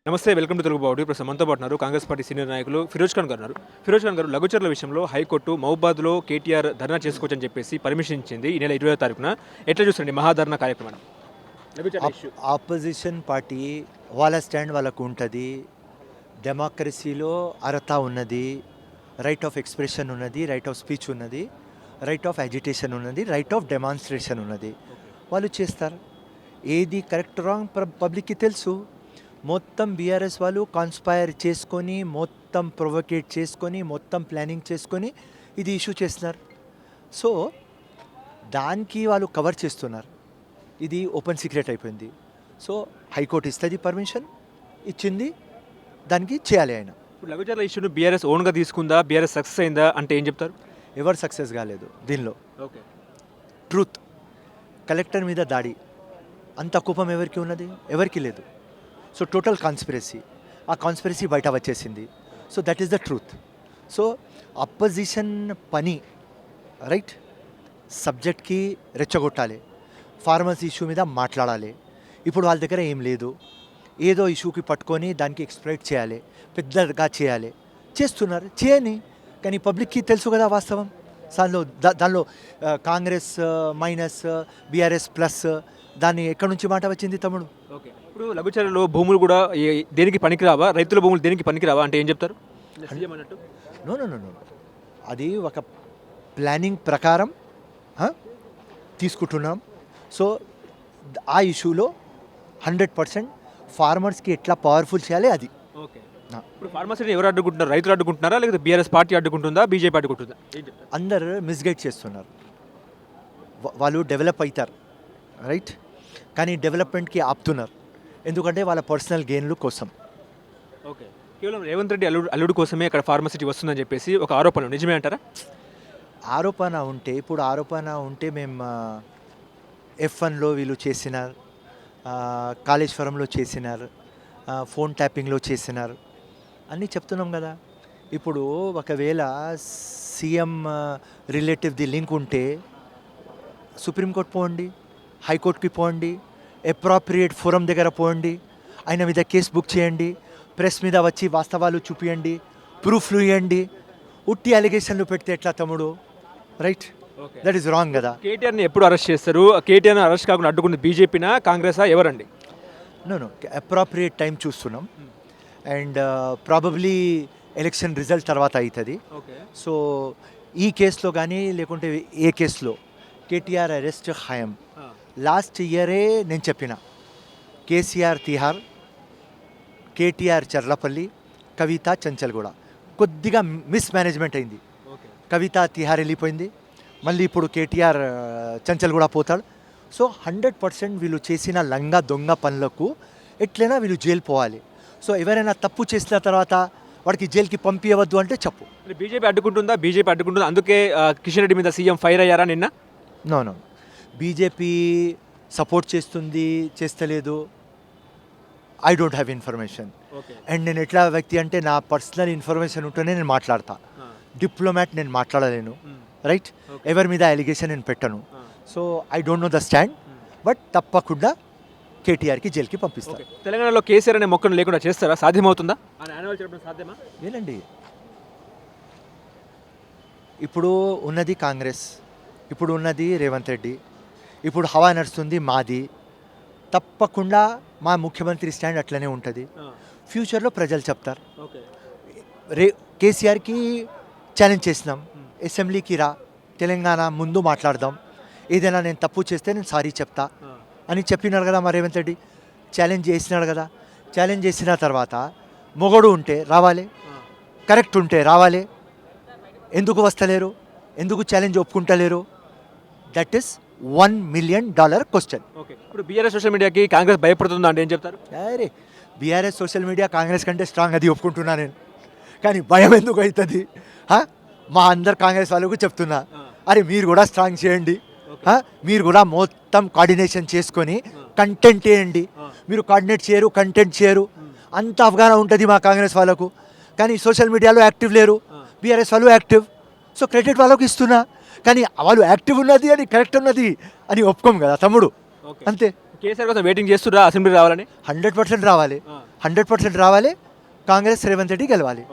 నమస్తే, welcome to Telugu బావుడి. ఇప్పుడు మనతో పాటు ఉన్నారు కాంగ్రెస్ పార్టీ సీనియర్ నాయకులు ఫిరోజ్ ఖాన్ గారు ఉన్నారు. ఫిరోజ్ ఖాన్ గారు, లఘుచర్ల విషయంలో హైకోర్టు మహబూబాద్లో కేటీఆర్ ధర్నా చేసుకోవచ్చని చెప్పేసి పర్మిషన్ ఇచ్చింది ఈ నెల 20వ తారీఖున. ఎట్లా చూస్తుంది మహాధర్నా కార్యక్రమం? ఆపోజిషన్ పార్టీ వాళ్ళ స్టాండ్ వాళ్ళకు ఉంటుంది. డెమోక్రసీలో అర్హత ఉన్నది, రైట్ ఆఫ్ ఎక్స్ప్రెషన్ ఉన్నది, రైట్ ఆఫ్ స్పీచ్ ఉన్నది, రైట్ ఆఫ్ అజిటేషన్ ఉన్నది, రైట్ ఆఫ్ డెమాన్స్ట్రేషన్ ఉన్నది. వాళ్ళు చేస్తారు. ఏది కరెక్ట్ రాంగ్ పబ్లిక్కి తెలుసు. మొత్తం బీఆర్ఎస్ వాళ్ళు కాన్స్పైర్ చేసుకొని, మొత్తం ప్రొవోకేట్ చేసుకొని, మొత్తం ప్లానింగ్ చేసుకొని ఇది ఇష్యూ చేస్తున్నారు. సో దానికి వాళ్ళు కవర్ చేస్తున్నారు. ఇది ఓపెన్ సీక్రెట్ అయిపోయింది. సో హైకోర్టు ఇస్తుంది, పర్మిషన్ ఇచ్చింది, దానికి చేయాలి ఆయన. ఇప్పుడు లఘుచర్ల ఇష్యూను బీఆర్ఎస్ ఓన్గా తీసుకుందా, బీఆర్ఎస్ సక్సెస్ అయిందా అంటే ఏం చెప్తారు? ఎవరు సక్సెస్ కాలేదు దీనిలో. Okay, truth. కలెక్టర్ మీద దాడి, అంత కోపం ఎవరికి ఉన్నది? ఎవరికి లేదు. సో టోటల్ కాన్స్పిరసీ, ఆ కాన్స్పిరసీ బయట వచ్చేసింది. So that is the truth. So opposition పని రైట్ సబ్జెక్ట్కి రెచ్చగొట్టాలి, ఫార్మర్స్ ఇష్యూ మీద మాట్లాడాలి. ఇప్పుడు వాళ్ళ దగ్గర ఏం లేదు, ఏదో ఇష్యూకి పట్టుకొని దానికి ఎక్స్ప్లైట్ చేయాలి, పెద్దగా చేయాలి. చేస్తున్నారు, చేయని. కానీ పబ్లిక్కి తెలుసు కదా వాస్తవం. దానిలో కాంగ్రెస్ మైనస్, బీఆర్ఎస్ ప్లస్, దాన్ని ఎక్కడి నుంచి మాట వచ్చింది తమ్ముడు? ఓకే. ఇప్పుడు లఘుచర్లలో భూములు కూడా దేనికి పనికిరావా, రైతుల భూములు దేనికి పనికిరావా అంటే ఏం చెప్తారు? అన్నట్టు నో నో నో నో అది ఒక ప్లానింగ్ ప్రకారం తీసుకుంటున్నాం. సో ఆ ఇష్యూలో 100% ఫార్మర్స్కి ఎట్లా పవర్ఫుల్ చేయాలి అది. ఓకే. ఇప్పుడు ఫార్మర్స్ని ఎవరు అడ్డుకుంటున్నారు? రైతులు అడ్డుకుంటున్నారా, లేకపోతే బీఆర్ఎస్ పార్టీ అడ్డుకుంటుందా, బీజేపీ అడ్డుకుంటుందా? అందరు మిస్గైడ్ చేస్తున్నారు. వాళ్ళు డెవలప్ అవుతారు రైట్, కానీ డెవలప్మెంట్కి ఆపుతున్నారు. ఎందుకంటే వాళ్ళ పర్సనల్ గెయిన్లు కోసం. ఓకే. కేవలం రేవంత్ రెడ్డి అల్లుడు కోసమే అక్కడ ఫార్మసిటీ వస్తుందని చెప్పేసి ఒక ఆరోపణ, నిజమే అంటారా? ఆరోపణ ఉంటే, ఇప్పుడు ఆరోపణ ఉంటే మేము F1లో వీళ్ళు చేసినారు, కాళేశ్వరంలో చేసినారు, ఫోన్ ట్యాపింగ్లో చేసినారు అన్నీ చెప్తున్నాం కదా. ఇప్పుడు ఒకవేళ సీఎం రిలేటివ్ది లింక్ ఉంటే సుప్రీంకోర్టు పోండి, హైకోర్టుకి పోండి, అప్రాప్రియేట్ ఫోరం దగ్గర పోండి, ఆయన మీద కేసు బుక్ చేయండి, ప్రెస్ మీద వచ్చి వాస్తవాలు చూపియండి, ప్రూఫ్లు ఇవ్వండి. ఉట్టి అలిగేషన్లు పెడితే ఎట్లా తమ్ముడు? రైట్, దట్ ఈస్ రాంగ్ కదా. కేటీఆర్ని ఎప్పుడు అరెస్ట్ చేస్తారు? కేటీఆర్ని అరెస్ట్ కాకుండా అడ్డుకుంది బీజేపీనా, కాంగ్రెసా, ఎవరండి? నో అప్రాప్రియేట్ టైం చూస్తున్నాం. అండ్ ప్రాబబ్లీ ఎలక్షన్ రిజల్ట్ తర్వాత అవుతుంది. సో ఈ కేసులో కానీ లేకుంటే ఏ కేసులో కేటీఆర్ అరెస్ట్ ఖాయం. లాస్ట్ ఇయరే నేను చెప్పిన, కేసీఆర్ తిహార్, కేటీఆర్ చర్లపల్లి, కవిత చంచల్గూడ. కొద్దిగా మిస్ మేనేజ్మెంట్ అయింది. కవిత తిహార్ వెళ్ళిపోయింది, మళ్ళీ ఇప్పుడు కేటీఆర్ చంచల్గూడ పోతాడు. సో 100% వీళ్ళు చేసిన లంగా దొంగ పనులకు ఎట్లయినా వీళ్ళు జైలు పోవాలి. సో ఎవరైనా తప్పు చేసిన తర్వాత వాడికి జైలుకి పంపించవద్దు అంటే చెప్పు. బీజేపీ అడ్డుకుంటుందా? అందుకే కిషన్ రెడ్డి మీద సీఎం ఫైర్ అయ్యారా నిన్న? నో బీజేపీ సపోర్ట్ చేస్తుంది, చేస్తలేదు, I don't have information. And నేను ఎట్లా వ్యక్తి అంటే నా పర్సనల్ ఇన్ఫర్మేషన్ ఉంటేనే నేను మాట్లాడతా. డిప్లొమాట్ నేను మాట్లాడలేను రైట్. ఎవరి మీద అలిగేషన్ నేను పెట్టను. So I don't know the stand, but తప్పకుండా కేటీఆర్కి జైలుకి పంపిస్తాను. తెలంగాణలో కేసీఆర్ అనే మొక్కను లేకుండా చేస్తారా? సాధ్యమవుతుందా? ఏనండి, ఇప్పుడు ఉన్నది కాంగ్రెస్, ఇప్పుడు ఉన్నది రేవంత్ రెడ్డి, ఇప్పుడు హవా నడుస్తుంది మాది. తప్పకుండా మా ముఖ్యమంత్రి స్టాండ్ అట్లనే ఉంటుంది. ఫ్యూచర్లో ప్రజలు చెప్తారు. కేసీఆర్కి ఛాలెంజ్ చేసినాం, అసెంబ్లీకి రా, తెలంగాణ ముందు మాట్లాడదాం, ఏదైనా నేను తప్పు చేస్తే నేను సారీ చెప్తా అని చెప్పినాడు కదా మా రేవంత్ రెడ్డి. ఛాలెంజ్ చేసినాడు కదా. ఛాలెంజ్ చేసిన తర్వాత మొగడు ఉంటే రావాలి, కరెక్ట్ ఉంటే రావాలి. ఎందుకు వస్తలేరు? ఎందుకు ఛాలెంజ్ ఒప్పుకుంటలేరు? That is $1 million question. Okay. ఇప్పుడు బీఆర్ఎస్ సోషల్ మీడియాకి కాంగ్రెస్ భయపడుతుందా అంటే ఏం చెప్తారు? అరే బీఆర్ఎస్ సోషల్ మీడియా కాంగ్రెస్ కంటే స్ట్రాంగ్, అది ఒప్పుకుంటున్నా నేను. కానీ భయం ఎందుకు అవుతుంది? మా అందరు కాంగ్రెస్ వాళ్ళకు చెప్తున్నా, అరే మీరు కూడా స్ట్రాంగ్ చేయండి, మీరు కూడా మొత్తం కోఆర్డినేషన్ చేసుకొని కంటెంట్ చేయండి. మీరు కోఆర్డినేట్ చేయరు, కంటెంట్ చేయరు, అంత అవగాహన ఉంటుంది మా కాంగ్రెస్ వాళ్ళకు. కానీ సోషల్ మీడియాలో యాక్టివ్ లేరు, బీఆర్ఎస్ వాళ్ళు యాక్టివ్. సో క్రెడిట్ వాళ్ళకు ఇస్తున్నా, కానీ వాళ్ళు యాక్టివ్ ఉన్నది అని కరెక్ట్ ఉన్నది అని ఒప్పుకోం కదా తమ్ముడు, అంతే. కేసీఆర్ కోసం వెయిటింగ్ చేస్తురా అసెంబ్లీ రావాలని? 100% రావాలి, 100% రావాలి. కాంగ్రెస్ రేవంత్ రెడ్డి గెలవాలి.